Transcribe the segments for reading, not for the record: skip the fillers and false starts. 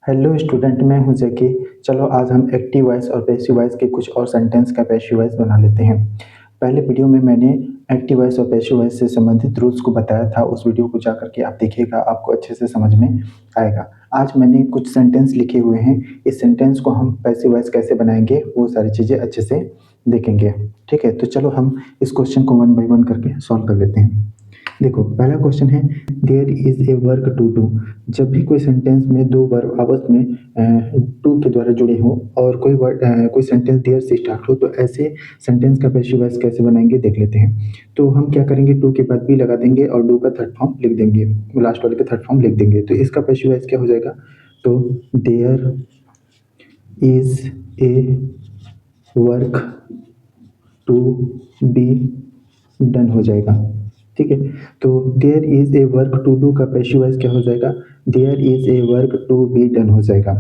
Hello student, मैं हूं जैकी। चलो आज हम एक्टिव वॉइस और पैसिव वॉइस के कुछ और सेंटेंस का पैसिव वॉइस बना लेते हैं। पहले वीडियो में मैंने एक्टिव वॉइस और पैसिव वॉइस से संबंधित रूल्स को बताया था। उस वीडियो को जाकर के आप देखिएगा, आपको अच्छे से समझ में आएगा। आज मैंने कुछ सेंटेंस लिखे हुए हैं। इस सेंटेंस को हम पैसिव वॉइस कैसे बनाएंगे वो सारी चीज़ें अच्छे से देखेंगे। ठीक है, तो चलो हम इस क्वेश्चन को वन बाय वन करके सॉल्व कर लेते हैं। देखो, पहला क्वेश्चन है there is a work to do. जब भी कोई सेंटेंस में दो वर्ब आपस में टू के द्वारा जुड़े हों और कोई वर्ड कोई सेंटेंस देयर से स्टार्ट हो, तो ऐसे सेंटेंस का पैसिव वॉइस कैसे बनाएंगे देख लेते हैं। तो हम क्या करेंगे, टू के बाद बी लगा देंगे और डू का थर्ड फॉर्म लिख देंगे, लास्ट वाले का थर्ड फॉर्म लिख देंगे। तो इसका पैसिव वॉइस क्या हो जाएगा, तो there is a work to be done हो जाएगा। ठीक है, तो there is a work to do का पैसिव वॉइस क्या हो जाएगा, there is a work to be done हो जाएगा।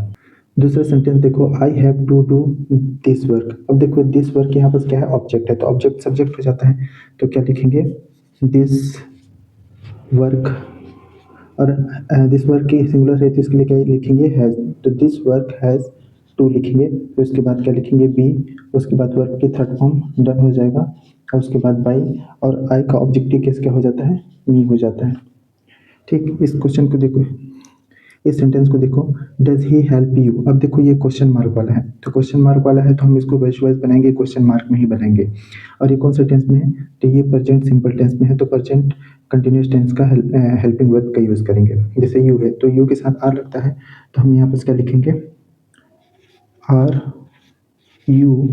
दूसरा सेंटेंस देखो, I have to do this work. अब देखो दिस वर्क यहाँ पर क्या है, ऑब्जेक्ट है, तो ऑब्जेक्ट सब्जेक्ट हो जाता है। तो क्या लिखेंगे, दिस वर्क। और दिस वर्क की सिंगुलर है तो इसके लिए क्या लिखेंगे, हैज। तो दिस वर्क हैज टू लिखेंगे। फिर उसके बाद क्या लिखेंगे, बी। उसके बाद वर्क की थर्ड फॉर्म डन हो जाएगा और उसके बाद बाई। और आई का ऑब्जेक्टिव केस क्या हो जाता है, मी हो जाता है। ठीक, इस क्वेश्चन को देखो, इस सेंटेंस को देखो, डज ही हेल्प यू। अब देखो ये क्वेश्चन मार्क वाला है, तो क्वेश्चन मार्क वाला है तो हम इसको वैज बनाएंगे, क्वेश्चन मार्क में ही बनाएंगे। और ये कौन सा टेंस में है, तो ये प्रेजेंट सिंपल टेंस में है, तो प्रेजेंट कंटिन्यूस टेंस का हेल्पिंग वर्ब का यूज करेंगे। जैसे यू है तो यू के साथ आर लगता है, तो हम यहाँ पर क्या लिखेंगे, आर यू,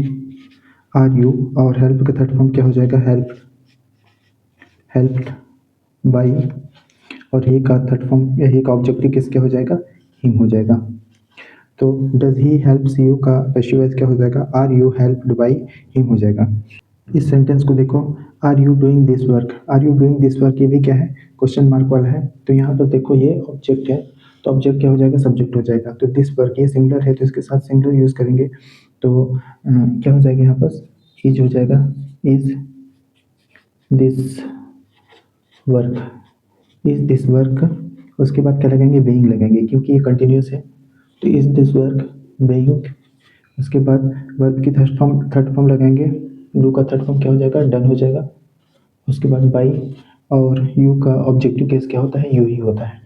आर यू। और हेल्प का थर्ड फॉर्म क्या हो जाएगा, हेल्प, हेल्प्ड बाई। और ही का थर्ड फॉर्म, ही का ऑब्जेक्टिव किस क्या हो जाएगा, हिम हो जाएगा। तो डज ही हेल्प्स यू का पैसिव वॉइस क्या हो जाएगा, are you helped by him हो जाएगा। इस सेंटेंस को देखो, are you doing this work. Are you doing this work, ये भी क्या है, क्वेश्चन मार्क वाला है। तो यहाँ पर देखो ये ऑब्जेक्ट है, तो ऑब्जेक्ट क्या हो जाएगा, सब्जेक्ट हो जाएगा। तो दिस वर्क ये सिंगुलर है तो इसके साथ सिंगुलर यूज करेंगे। तो क्या हो जाएगा यहाँ पर, इज हो जाएगा, is this work, is this work. उसके बाद क्या लगेंगे, बीइंग लगेंगे क्योंकि ये कंटिन्यूस है। तो इज दिस वर्क बीइंग। उसके बाद वर्ब की थर्ड फॉर्म लगाएंगे, डू का थर्ड फॉर्म क्या हो जाएगा, डन हो जाएगा। उसके बाद बाई। और यू का ऑब्जेक्टिव केस क्या होता है, यू ही होता है।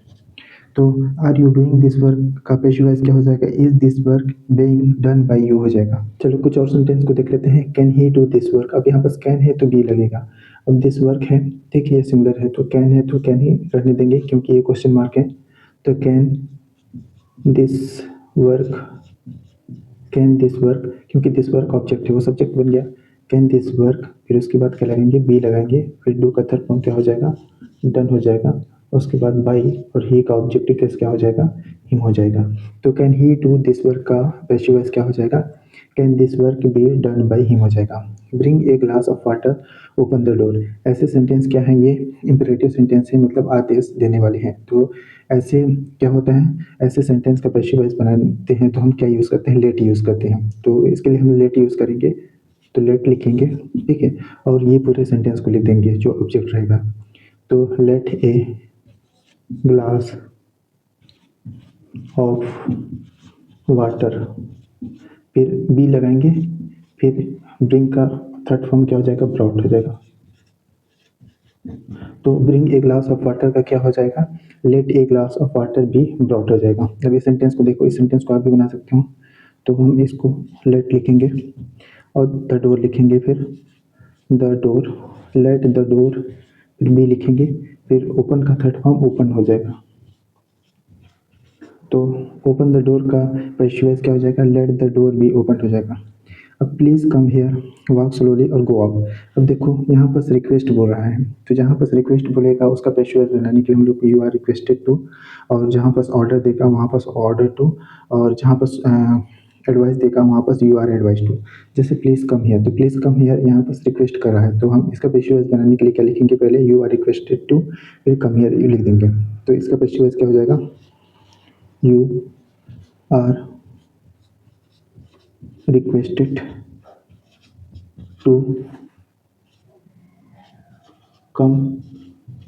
तो are you doing this work का पैसिव वॉइस क्या हो जाएगा, is this work being done by you हो जाएगा। चलो कुछ और सेंटेंस को देख लेते हैं। Can he do this work. अब यहाँ पर कैन है तो बी लगेगा। अब दिस वर्क है, देखिए सिंगुलर है तो कैन है तो कैन ही रहने देंगे क्योंकि ये क्वेश्चन मार्क है। तो can this work, can this work, क्योंकि दिस वर्क ऑब्जेक्ट है वो सब्जेक्ट बन गया। कैन दिस वर्क, फिर उसके बाद क्या लगाएंगे, बी लगाएंगे। फिर डू का थर्ड फॉर्म क्या हो जाएगा, डन हो जाएगा। उसके बाद बाई और ही का ऑब्जेक्टिव केस क्या हो जाएगा, हिम हो जाएगा। तो can he do this work का पैसिव वॉइस क्या हो जाएगा, can this work B done by him हो जाएगा। Bring a glass of water, open the door. ऐसे सेंटेंस क्या है, ये इंपेरेटिव सेंटेंस है, मतलब आदेश देने वाले हैं। तो ऐसे क्या होता है, ऐसे सेंटेंस का पैसिव वॉइस बनाते हैं तो हम क्या यूज़ करते हैं, लेट यूज़ करते हैं। तो इसके लिए हम लेट यूज़ करेंगे, तो लेट लिखेंगे। ठीक है, और ये पूरे सेंटेंस को लिख देंगे जो ऑब्जेक्ट रहेगा। तो let a glass of water, फिर बी लगाएंगे। फिर ब्रिंग का थर्ड फॉर्म क्या हो जाएगा, ब्रॉट हो जाएगा। तो bring a glass of water का क्या हो जाएगा, let a glass of water be brought हो जाएगा। अब इस सेंटेंस को देखो, इस सेंटेंस को आप भी बना सकते हो। तो हम इसको लेट लिखेंगे और द डोर लिखेंगे, फिर the door, let the door, फिर बी लिखेंगे। फिर ओपन का थर्ड फॉर्म ओपन हो जाएगा। तो ओपन द डोर का पैसिव वॉइस क्या हो जाएगा, let the door be open हो जाएगा। अब please come here, walk slowly और गो अप। अब देखो यहाँ पर रिक्वेस्ट बोल रहा है, तो जहाँ पर रिक्वेस्ट बोलेगा उसका पैसिव वॉइस बनाने के लिए हम लोग यू आर रिक्वेस्टेड टू। और जहाँ पर ऑर्डर देगा वहाँ पर ऑर्डर टू। और जहाँ पर एडवाइस देगा वहाँ पर यू आर एडवाइस टू। जैसे प्लीज़ कम हियर, तो प्लीज़ कम हियर यहाँ पर रिक्वेस्ट कर रहा है, तो हम इसका पैसिव वॉइस बनाने के लिए क्या लिखेंगे, पहले यू आर रिक्वेस्टेड टू, फिर कम हियर लिख देंगे। तो इसका पैसिव वॉइस क्या हो जाएगा, you are requested to come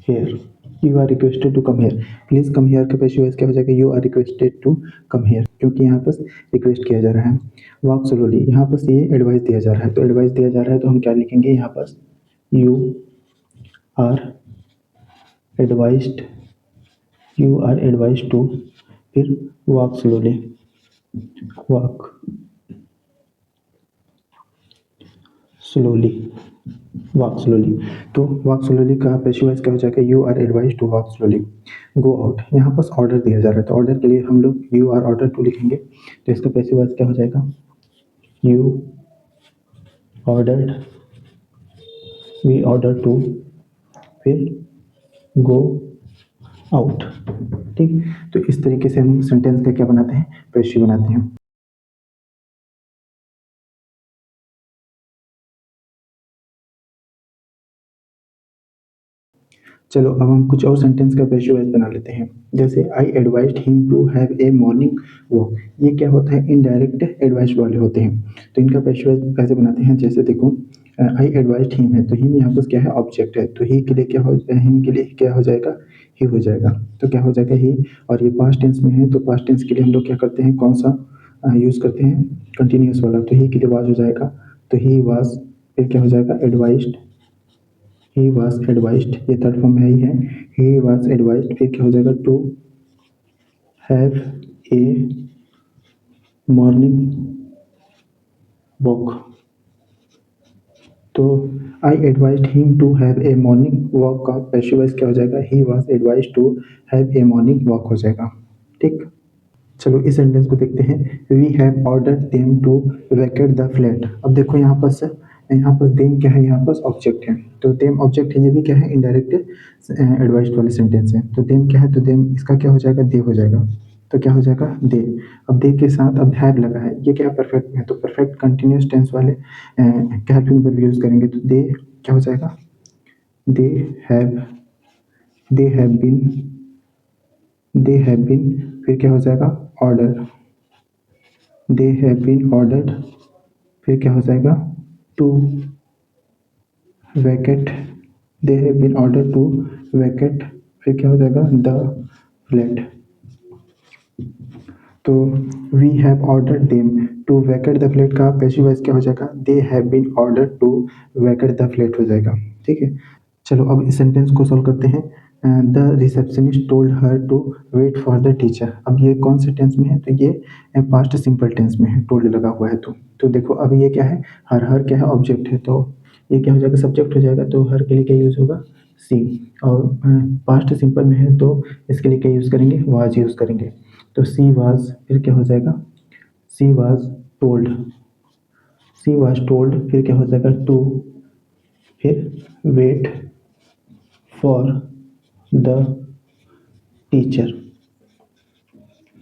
here. You are requested to come here, please come here का पैसिव वॉइस क्या हो जाएगा, you are requested to come here, क्योंकि यहाँ पर रिक्वेस्ट किया जा रहा है। वॉक स्लोली, यहाँ पर ये एडवाइस दिया जा रहा है, तो एडवाइस दिया जा रहा है तो हम क्या लिखेंगे यहाँ पर, you are advised, you are advise to, फिर walk slowly, walk slowly, walk slowly. तो वॉक स्लोली का पैसिव वॉइस क्या हो जाएगा, you are advise to walk slowly. Go out, यहाँ पर ऑर्डर दिया जा रहा है तो ऑर्डर के लिए हम लोग यू आर ऑर्डर टू लिखेंगे, तो इसका पैसिव वॉइस क्या हो जाएगा, you ordered, we order to, फिर गो आउट। ठीक, तो इस तरीके से हम सेंटेंस का क्या बनाते हैं, पैसिव बनाते हैं। चलो अब हम कुछ और सेंटेंस का पैसिव वॉइस बना लेते हैं। जैसे I advised him to have a morning walk, ये क्या होता है, इनडायरेक्ट एडवाइस वाले होते हैं, तो इनका पैसिव वॉइस कैसे बनाते हैं। जैसे देखो, आई एडवाइज्ड हिम है तो हिम यहाँ पर क्या है, ऑब्जेक्ट है, तो ही के लिए क्या हो, हिम के लिए क्या हो जाएगा, ही हो जाएगा, तो क्या हो जाएगा ही। और ये पास्ट टेंस में है तो पास्ट टेंस के लिए हम लोग क्या करते हैं, कौन सा यूज़ करते हैं, कंटिन्यूस वाला, तो ही के लिए वाज हो जाएगा, तो ही वाज, फिर क्या हो जाएगा, एडवाइज्ड, ही वॉज एडवाइज्ड, ये थर्ड फॉर्म में ही है, ही वॉज एडवाइज्ड, फिर क्या हो जाएगा, to have a morning walk, तो I advised him to have a morning walk का पैसिव वॉइस क्या हो जाएगा, he was advised to have a morning walk हो जाएगा। ठीक, चलो इस सेंटेंस को देखते हैं, we have ordered them to vacate the flat. अब देखो यहाँ पर से, यहाँ पर देम क्या है, यहाँ पर ऑब्जेक्ट है, तो देम ऑब्जेक्ट है, ये भी क्या है, इनडायरेक्ट एडवाइस्ड वाले सेंटेंस है, तो देम क्या है, तो देम इसका क्या हो जाएगा, दे हो जाएगा, तो क्या हो जाएगा, दे। अब दे के साथ अब हैव लगा है, ये क्या है, परफेक्ट में है, तो परफेक्ट कंटिन्यूस टेंस वाले क्या हेल्पिंग वर्ब यूज करेंगे, तो दे क्या हो जाएगा, they have, they have been, they have been, फिर क्या हो जाएगा, order, they have been ordered, फिर क्या हो जाएगा, to vacate, they have been order to vacate, फिर क्या हो जाएगा, द फ्लैट, तो we have order them to vacate the flat का पैसिव वॉइस क्या हो जाएगा, they have been order to vacate the flat हो जाएगा। ठीक है, चलो अब इस सेंटेंस को सॉल्व करते हैं। The receptionist told her to wait for the teacher, अब ये कौन से टेंस में है, तो ये पास्ट सिंपल टेंस में है, टोल्ड लगा हुआ है, तो देखो अब ये क्या है, हर क्या है, ऑब्जेक्ट है, तो ये क्या हो जाएगा, सब्जेक्ट हो जाएगा, तो हर के लिए क्या यूज़ होगा, सी, और पास्ट सिंपल में है तो इसके लिए क्या यूज़ करेंगे, वाज यूज़ करेंगे, तो सी वाज, फिर क्या हो जाएगा, she was told, she was told, फिर क्या हो जाएगा, टू, फिर wait for the teacher,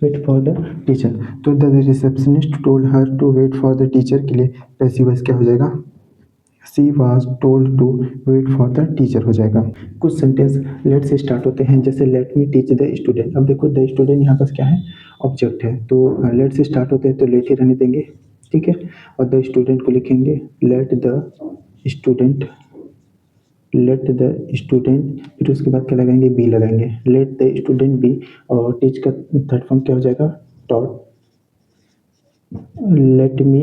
wait for the teacher, तो the receptionist told her to wait for the teacher के लिए पैसिव वॉइस क्या हो जाएगा, she was told to wait for the teacher हो जाएगा। कुछ सेंटेंस लेट से स्टार्ट होते हैं, जैसे late me teach the student, अब देखो द स्टूडेंट यहाँ पर क्या है, ऑब्जेक्ट है, तो लेट से स्टार्ट होते हैं तो लेट ही रहने देंगे, ठीक है, और द स्टूडेंट को लिखेंगे late the student, late the student, फिर उसके बाद क्या लगाएंगे, बी लगाएंगे, लेट द स्टूडेंट बी, और टीच का थर्ड फॉर्म क्या हो जाएगा, taught, let me,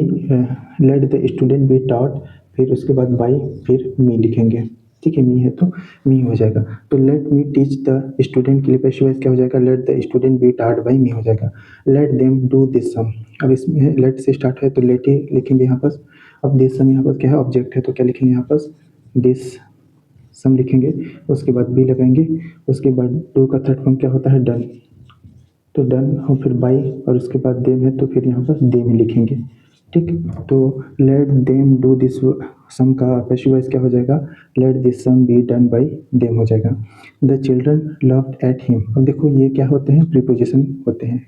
late the student be taught, फिर उसके बाद बाई, फिर मी लिखेंगे, ठीक है, मी है तो मी हो जाएगा, तो let me teach the student के लिए पैसिव वॉइस क्या हो जाएगा, let the student be taught by me हो जाएगा, let them do this sum, अब इसमें लेट से स्टार्ट है तो लेट ही लिखेंगे यहाँ पर, अब दिस सम यहाँ पर क्या है, ऑब्जेक्ट है, तो क्या लिखेंगे यहाँ पर, दिस सम लिखेंगे, उसके बाद बी लगाएंगे, उसके बाद डू का थर्ड फॉर्म क्या होता है, डन, तो डन, और फिर बाई, और उसके बाद देम है तो फिर यहाँ पर देम ही लिखेंगे। ठीक, तो let them do this sum का पैसिव वॉइस क्या हो जाएगा, let this sum be done by them हो जाएगा। The children loved at him, अब देखो ये क्या होते हैं, प्रीपोजिशन होते हैं,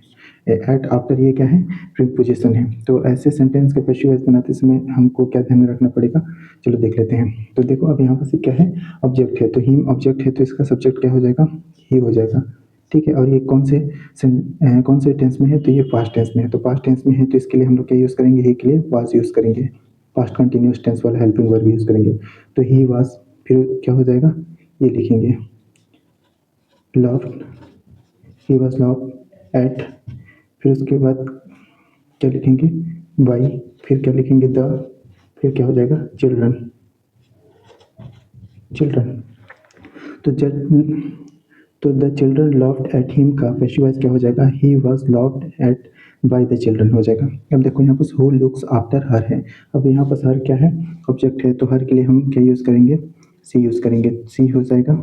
एट आफ्टर ये क्या है, प्रीपोजिशन है, तो ऐसे सेंटेंस के पैसिव वॉइस बनाते समय हमको क्या ध्यान में रखना पड़ेगा, चलो देख लेते हैं। तो देखो अब यहाँ पर से क्या है, ऑब्जेक्ट है, तो हिम ऑब्जेक्ट है, तो इसका सब्जेक्ट क्या हो जाएगा, ही हो जाएगा, ठीक है, और ये कौन से टेंस में है, तो ये पास्ट टेंस में है, तो पास्ट टेंस में है तो इसके लिए हम लोग क्या यूज़ करेंगे, ही के लिए वाज यूज़ करेंगे, पास्ट कंटिन्यूस टेंस वाला हेल्पिंग वर्ब यूज़ करेंगे, तो ही वाज, फिर क्या हो जाएगा, ये लिखेंगे, loved, he was loved at, फिर उसके बाद क्या लिखेंगे बाई, फिर क्या लिखेंगे द, फिर क्या हो जाएगा चिल्ड्रन, चिल्ड्रन। तो जब तो the children loved at him का पैसिव वॉइस क्या हो जाएगा, he was loved at by the children हो जाएगा। अब देखो यहाँ पर हु लुक्स आफ्टर हर है, अब यहाँ पर हर क्या है ऑब्जेक्ट है, तो हर के लिए हम क्या यूज़ करेंगे सी यूज़ करेंगे, सी हो जाएगा,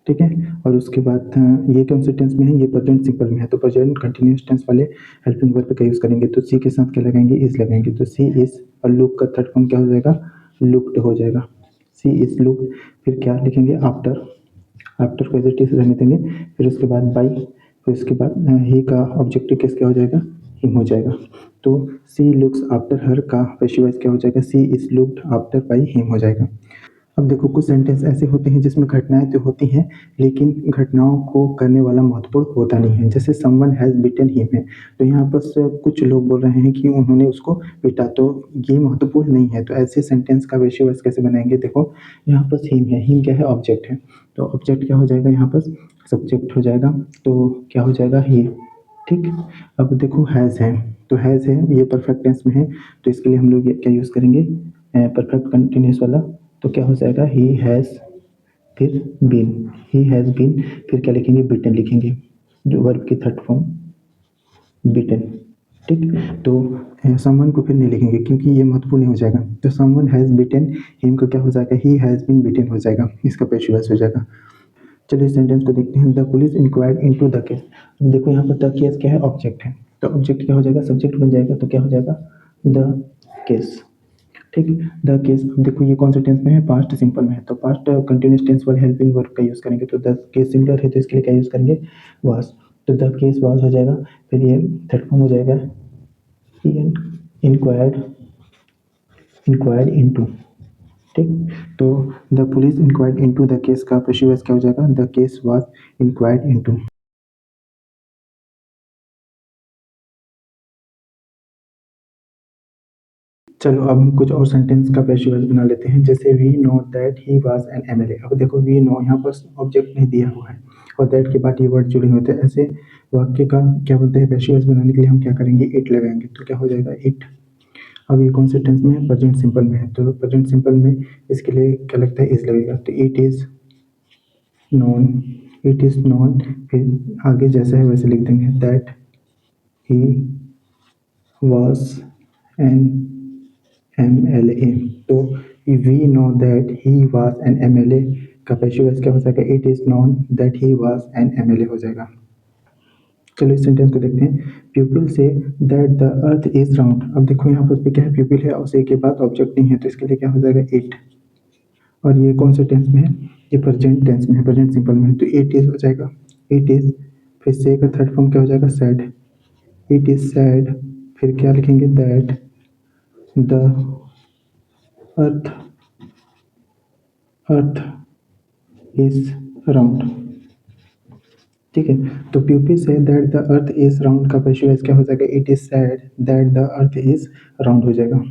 ठीक है। और उसके बाद ये कौन से टेंस में है, ये प्रेजेंट सिंपल में है, तो प्रेजेंट कंटिन्यूस टेंस वाले हेल्पिंग वर्ब का यूज़ करेंगे, तो सी के साथ क्या लगाएंगे इज लगाएंगे, तो सी इज, और लुक का थर्ड फॉर्म क्या हो जाएगा लुक्ड हो जाएगा, सी इज लुक्ड, फिर क्या लिखेंगे आफ्टर, आफ्टर को एज इट इज रहने देंगे, फिर उसके बाद बाई, फिर उसके बाद ही का ऑब्जेक्टिव केस क्या हो जाएगा हिम हो जाएगा, तो सी लुक्स आफ्टर हर का पैसिव वॉइस क्या हो जाएगा, she is looked after by him हो जाएगा। अब देखो कुछ सेंटेंस ऐसे होते हैं जिसमें घटनाएं तो होती हैं लेकिन घटनाओं को करने वाला महत्वपूर्ण होता नहीं है, जैसे समवन हैज़ बिटन हिम है, तो यहाँ बस कुछ लोग बोल रहे हैं कि उन्होंने उसको पीटा, तो ये महत्वपूर्ण नहीं है, तो ऐसे सेंटेंस का पैसिव वॉइस कैसे बनाएंगे, देखो यहाँ पर हिम है, हिम क्या है ऑब्जेक्ट है, तो ऑब्जेक्ट क्या हो जाएगा यहाँ पर सब्जेक्ट हो जाएगा, तो क्या हो जाएगा ही, ठीक। अब देखो हैज़ है, तो हैज़ है ये परफेक्ट टेंस में है, तो इसके लिए हम लोग ये क्या यूज़ करेंगे परफेक्ट कंटिन्यूस वाला, तो क्या हो जाएगा ही हैज़, फिर बीन, ही हैज़ बीन, फिर क्या लिखेंगे बिटन लिखेंगे, जो वर्ब की थर्ड फॉर्म बिटन, ठीक। तो समवन को फिर नहीं लिखेंगे क्योंकि ये महत्वपूर्ण नहीं हो जाएगा, तो समवन हैज़ बिटन हिम का क्या हो जाएगा ही हैज़ बीन बिटन हो जाएगा, इसका पैसिव वॉइस हो जाएगा। चलिए इस सेंटेंस को देखते हैं, the police inquired into the case, अब देखो यहाँ पर द केस क्या है ऑब्जेक्ट है, तो ऑब्जेक्ट क्या हो जाएगा सब्जेक्ट बन जाएगा, तो क्या हो जाएगा द केस, ठीक। द केस, अब देखो ये कौन से टेंस में है पास्ट सिंपल में है, तो पास्ट कंटिन्यूस टेंस वाले हेल्पिंग वर्ब का यूज़ करेंगे, तो द केस सिंगुलर है तो इसके लिए क्या यूज़ करेंगे वाज, तो द केस वाज हो जाएगा, फिर ये थर्ड फॉर्म हो जाएगा इंक्वायर्ड, इंक्वायर्ड इनटू, ठीक। तो the police inquired into the case का पैसिव वॉइस क्या हो जाएगा, the case was inquired into. चलो अब हम कुछ और सेंटेंस का पैसिव वॉइस बना लेते हैं, जैसे we know that he was an MLA, अब देखो वी नो यहाँ पर ऑब्जेक्ट नहीं दिया हुआ है और दैट के बाद ये वर्ड जुड़े हुए थे, ऐसे वाक्य का क्या बोलते हैं पैसिव वॉइस बनाने के लिए हम क्या करेंगे इट लगाएंगे, तो क्या हो जाएगा इट। अब ये कौन से टेंस में है प्रेजेंट सिंपल में है, तो प्रेजेंट सिंपल में इसके लिए क्या लगता है इज लगेगा, तो it is known, it is known, फिर आगे जैसा है वैसे लिख देंगे that he was an MLA, तो we know that he was an MLA का पैसिव वॉइस क्या हो जाएगा it is known that he was an MLA हो जाएगा। चलो इस सेंटेंस को देखते हैं, प्यूपिल say that the earth is round, अब देखो यहाँ पर क्या है प्यूपिल है और से के बाद ऑब्जेक्ट नहीं है, तो इसके लिए क्या हो जाएगा इट, और ये कौन से टेंस में है ये प्रेजेंट टेंस में है, प्रेजेंट सिंपल में है, तो इट इज हो जाएगा इट इज, फिर से का थर्ड फॉर्म क्या हो जाएगा सैड, इट इज सैड, फिर क्या लिखेंगे that the earth, earth is round, ठीक है। तो pupae say that the earth is round का पैसिव वॉइस क्या हो जाएगा it is sad that the earth is round हो जाएगा।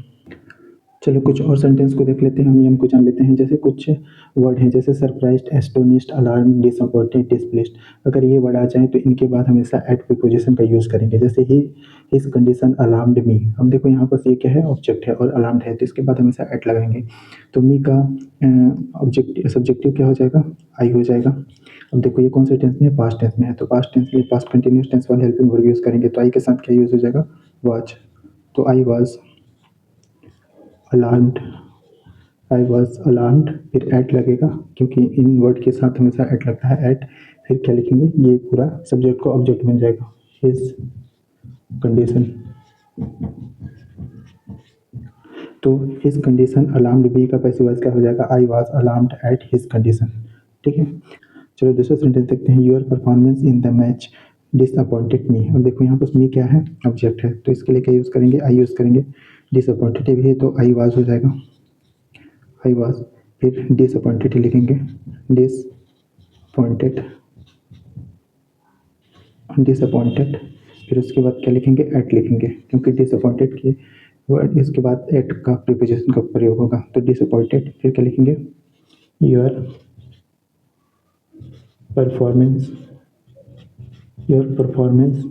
चलो कुछ और सेंटेंस को देख लेते हैं, हम नियम को जान लेते हैं, जैसे कुछ वर्ड हैं जैसे surprised astonished alarm disappointed displaced, अगर ये वर्ड आ जाए तो इनके बाद हमेशा एट प्रीपोजिशन का यूज़ करेंगे, जैसे ही हिज कंडीशन अलार्म्ड मी, अब देखो यहाँ पर ये क्या है ऑब्जेक्ट है और अलार्म्ड है, तो इसके बाद हमेशा एट लगाएंगे, तो मी का ऑब्जेक्ट सब्जेक्टिव क्या हो जाएगा आई हो जाएगा। अब देखो ये कौन से टेंस में है पास्ट टेंस में है, तो पास्ट टेंस में पास्ट कंटिन्यूस टेंस वाले हेल्पिंग वर्ब यूज़ करेंगे, तो आई के साथ क्या यूज़ हो जाएगा वाज, तो I was alarmed, I was alarmed, फिर एट लगेगा क्योंकि इन वर्ड के साथ हमेशा एट लगता है एट, फिर क्या लिखेंगे ये पूरा सब्जेक्ट को ऑब्जेक्ट बन जाएगा हिज कंडीशन, तो हिज कंडीशन अलार्म्ड बी का पैसिव वॉइस क्या हो जाएगा I was alarmed at his condition, ठीक है। चलो दूसरा सेंटेंस देखते हैं, your performance in the match disappointed मी, अब देखो यहाँ पर मी क्या है ऑब्जेक्ट है, तो इसके लिए क्या यूज़ करेंगे आई यूज़ करेंगे, डिसअपॉइंटेड भी है तो आई वाज हो जाएगा आई वाज, फिर डिसअपॉइंटेड ही लिखेंगे डिसअपॉइंटेड, डिसअपॉइंटेड, फिर उसके बाद क्या लिखेंगे एट लिखेंगे क्योंकि डिसअपॉइंटेड के वर्ड इसके बाद एट का प्रीपोजिशन का प्रयोग होगा, तो डिसअपॉइंटेड, फिर क्या लिखेंगे your performance, your performance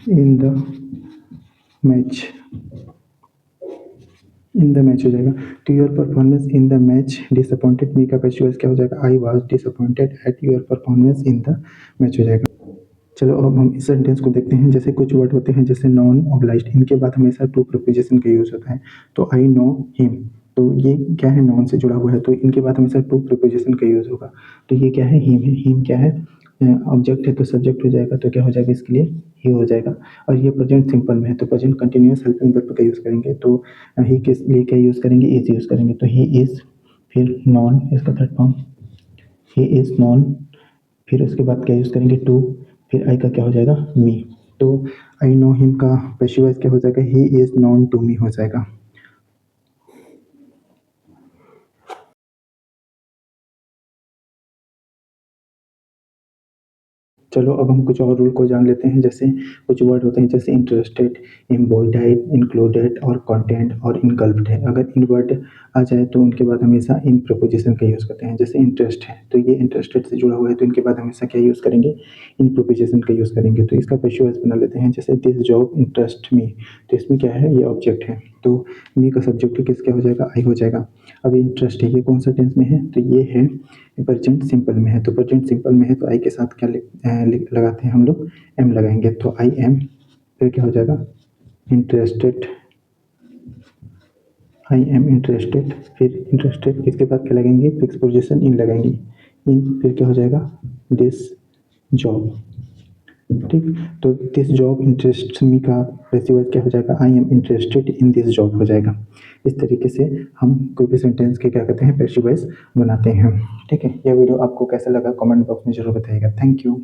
in the match, in the match हो जाएगा। तो your performance in the match disappointed मी का पैसिव वॉइस क्या हो जाएगा, I was disappointed at your performance in the match हो जाएगा। चलो अब हम इस सेंटेंस को देखते हैं। जैसे कुछ वर्ड होते हैं जैसे नॉन ऑब्लाइज्ड, इनके बाद हमेशा टू प्रीपोजिशन का यूज होता है। तो आई नो हिम, तो ये क्या है, नॉन से जुड़ा हुआ है, तो इनके बाद हमेशा टू प्रीपोजिशन का यूज होगा। तो ये क्या है, हिम है। हिम क्या है, ऑब्जेक्ट है तो सब्जेक्ट हो जाएगा, तो क्या हो जाएगा इसके लिए, ही हो जाएगा। और ये प्रेजेंट सिंपल में है तो प्रेजेंट कंटिन्यूअस हेल्पिंग वर्ब का यूज करेंगे। तो ही के लिए क्या यूज करेंगे, इज यूज करेंगे। तो ही इज, फिर नॉन इसका third form, he is non, फिर उसके बाद क्या यूज़ करेंगे, टू, फिर आई का क्या हो जाएगा, मी। तो आई नो हिम का पैसिव वॉइस क्या हो जाएगा, he is known to me हो जाएगा। चलो अब हम कुछ और रूल को जान लेते हैं। जैसे कुछ वर्ड होते हैं जैसे इंटरेस्टेड, एम्बॉयडाइड, इंक्लूडेड और कंटेंट और इनगल्फ्ड है। अगर इन वर्ड आ जाए तो उनके बाद हमेशा इन प्रपोजिशन का यूज़ करते हैं। जैसे इंटरेस्ट है तो ये इंटरेस्टेड से जुड़ा हुआ है, तो इनके बाद हमेशा क्या यूज़ करेंगे, इन प्रपोजिशन का यूज़ करेंगे। तो इसका पैसिव वॉइस बना लेते हैं। जैसे दिस जॉब इंटरेस्ट मी, तो इसमें क्या है, ये ऑब्जेक्ट है, तो मी का सब्जेक्ट किस क्या हो जाएगा, आई हो जाएगा। अब इंटरेस्ट है, ये कौन सा टेंस में है, तो ये है प्रेजेंट सिंपल में है। तो प्रेजेंट सिंपल में है तो आई के साथ क्या लगाते हैं हम लोग, एम लगाएंगे। तो आई एम, फिर क्या हो जाएगा, इंटरेस्टेड, आई एम इंटरेस्टेड, फिर इंटरेस्टेड, इसके बाद क्या लगेंगे, फिक्स पोजीशन इन लगाएंगे, इन, फिर क्या हो जाएगा, दिस जॉब। ठीक, तो दिस जॉब इंटरेस्ट मी का पैसिव वॉइस क्या हो जाएगा, I am interested in this job हो जाएगा। इस तरीके से हम कोई भी सेंटेंस के क्या कहते हैं, पैसिव वॉइस बनाते हैं। ठीक है, यह वीडियो आपको कैसा लगा कमेंट बॉक्स में जरूर बताइएगा। Thank you.